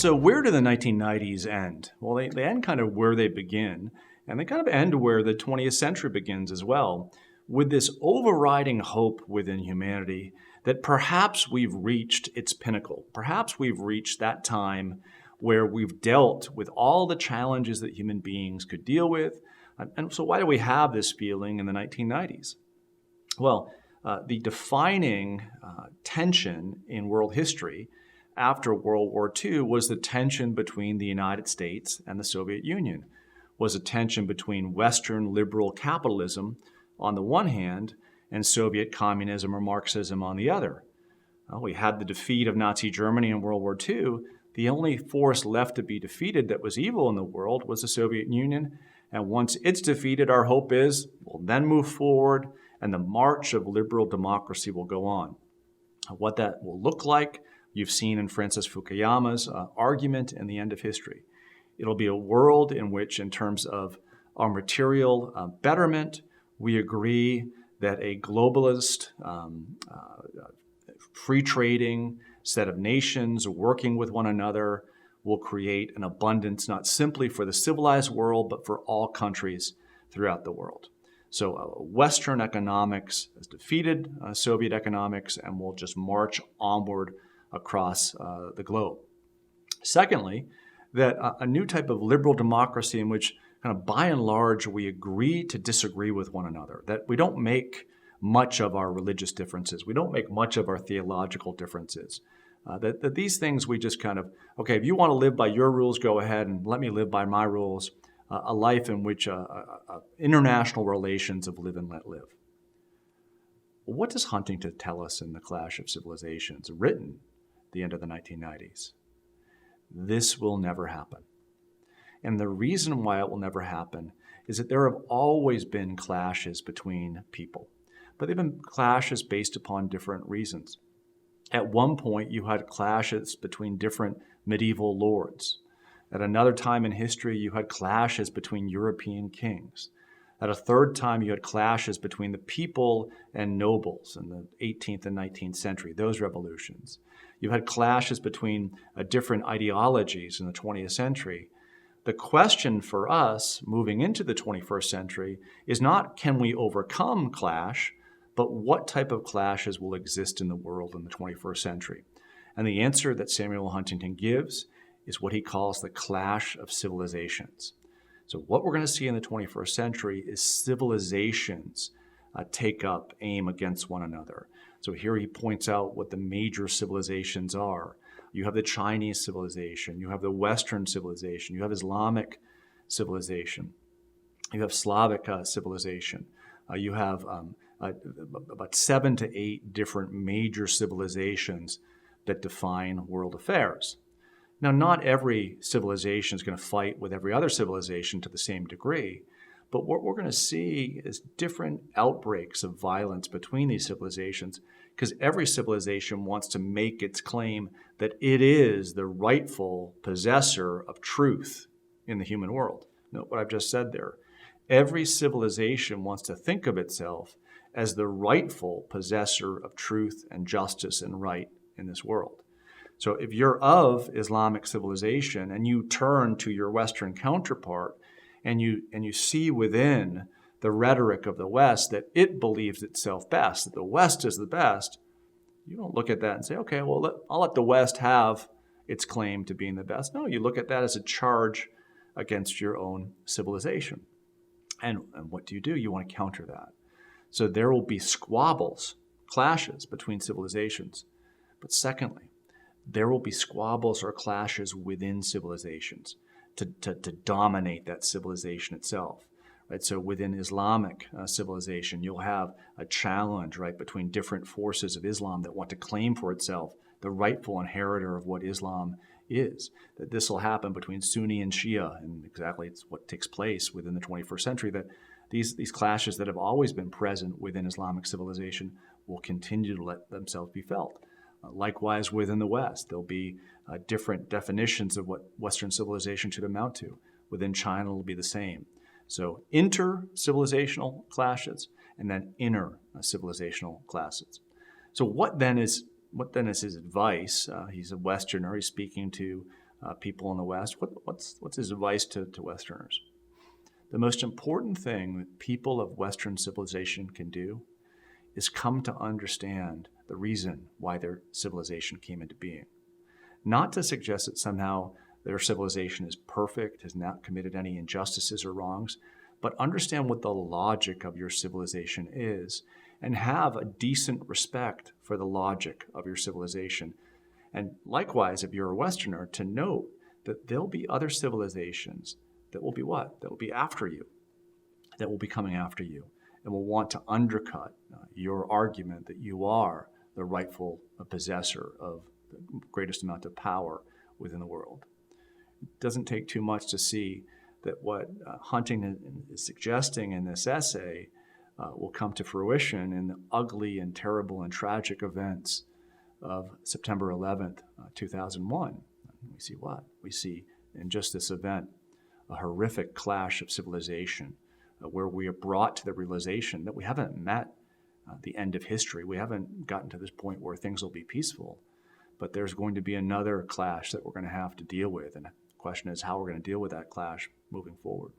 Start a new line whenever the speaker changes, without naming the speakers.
So where do the 1990s end? Well, they end kind of where they begin, and they kind of end where the 20th century begins as well, with this overriding hope within humanity that perhaps we've reached its pinnacle. Perhaps we've reached that time where we've dealt with all the challenges that human beings could deal with. And so why do we have this feeling in the 1990s? Well, the defining tension in world history after World War II was the tension between the United States and the Soviet Union, was a tension between Western liberal capitalism on the one hand and Soviet communism or Marxism on the other. We had the defeat of Nazi Germany in World War II. The only force left to be defeated that was evil in the world was the Soviet Union. And once it's defeated, our hope is we'll then move forward and the march of liberal democracy will go on. What that will look like, you've seen in Francis Fukuyama's argument in The End of History. It'll be a world in which, in terms of our material betterment, we agree that a globalist, free trading set of nations working with one another will create an abundance not simply for the civilized world, but for all countries throughout the world. So Western economics has defeated Soviet economics and will just march onward across the globe. Secondly, that a new type of liberal democracy in which kind of by and large we agree to disagree with one another, that we don't make much of our religious differences, we don't make much of our theological differences, that these things we just kind of, okay, if you want to live by your rules, go ahead and let me live by my rules, a life in which international relations of live and let live. What does Huntington tell us in The Clash of Civilizations, written at the end of the 1990s? This will never happen. And the reason why it will never happen is that there have always been clashes between people, but they've been clashes based upon different reasons. At one point, you had clashes between different medieval lords. At another time in history, you had clashes between European kings. At a third time, you had clashes between the people and nobles in the 18th and 19th century, those revolutions. You had clashes between different ideologies in the 20th century. The question for us moving into the 21st century is not can we overcome clash, but what type of clashes will exist in the world in the 21st century? And the answer that Samuel Huntington gives is what he calls the clash of civilizations. So what we're going to see in the 21st century is civilizations take up aim against one another. So here he points out what the major civilizations are. You have the Chinese civilization, you have the Western civilization, you have Islamic civilization, you have Slavic civilization, you have about 7 to 8 different major civilizations that define world affairs. Now, not every civilization is going to fight with every other civilization to the same degree, but what we're going to see is different outbreaks of violence between these civilizations because every civilization wants to make its claim that it is the rightful possessor of truth in the human world. Note what I've just said there. Every civilization wants to think of itself as the rightful possessor of truth and justice and right in this world. So if you're of Islamic civilization and you turn to your Western counterpart and you see within the rhetoric of the West that it believes itself best, that the West is the best, you don't look at that and say, okay, well, I'll let the West have its claim to being the best. No, you look at that as a charge against your own civilization. And what do? You want to counter that. So there will be squabbles, clashes between civilizations. But secondly, there will be squabbles or clashes within civilizations to dominate that civilization itself. Right? So within Islamic civilization, you'll have a challenge, right, between different forces of Islam that want to claim for itself the rightful inheritor of what Islam is. That this will happen between Sunni and Shia, and exactly it's what takes place within the 21st century, that these clashes that have always been present within Islamic civilization will continue to let themselves be felt. Likewise, within the West, there'll be different definitions of what Western civilization should amount to. Within China, it'll be the same. So inter-civilizational clashes and then inner-civilizational classes. So what then is his advice? He's a Westerner. He's speaking to people in the West. What's his advice to Westerners? The most important thing that people of Western civilization can do is come to understand the reason why their civilization came into being. Not to suggest that somehow their civilization is perfect, has not committed any injustices or wrongs, but understand what the logic of your civilization is and have a decent respect for the logic of your civilization. And likewise, if you're a Westerner, to note that there'll be other civilizations that will be what? That will be after you, that will be coming after you, and will want to undercut your argument that you are the rightful possessor of the greatest amount of power within the world. It doesn't take too much to see that what Huntington is suggesting in this essay will come to fruition in the ugly and terrible and tragic events of September 11th, 2001. We see what? We see in just this event a horrific clash of civilization where we are brought to the realization that we haven't met the end of history. We haven't gotten to this point where things will be peaceful, but there's going to be another clash that we're going to have to deal with. And the question is how we're going to deal with that clash moving forward.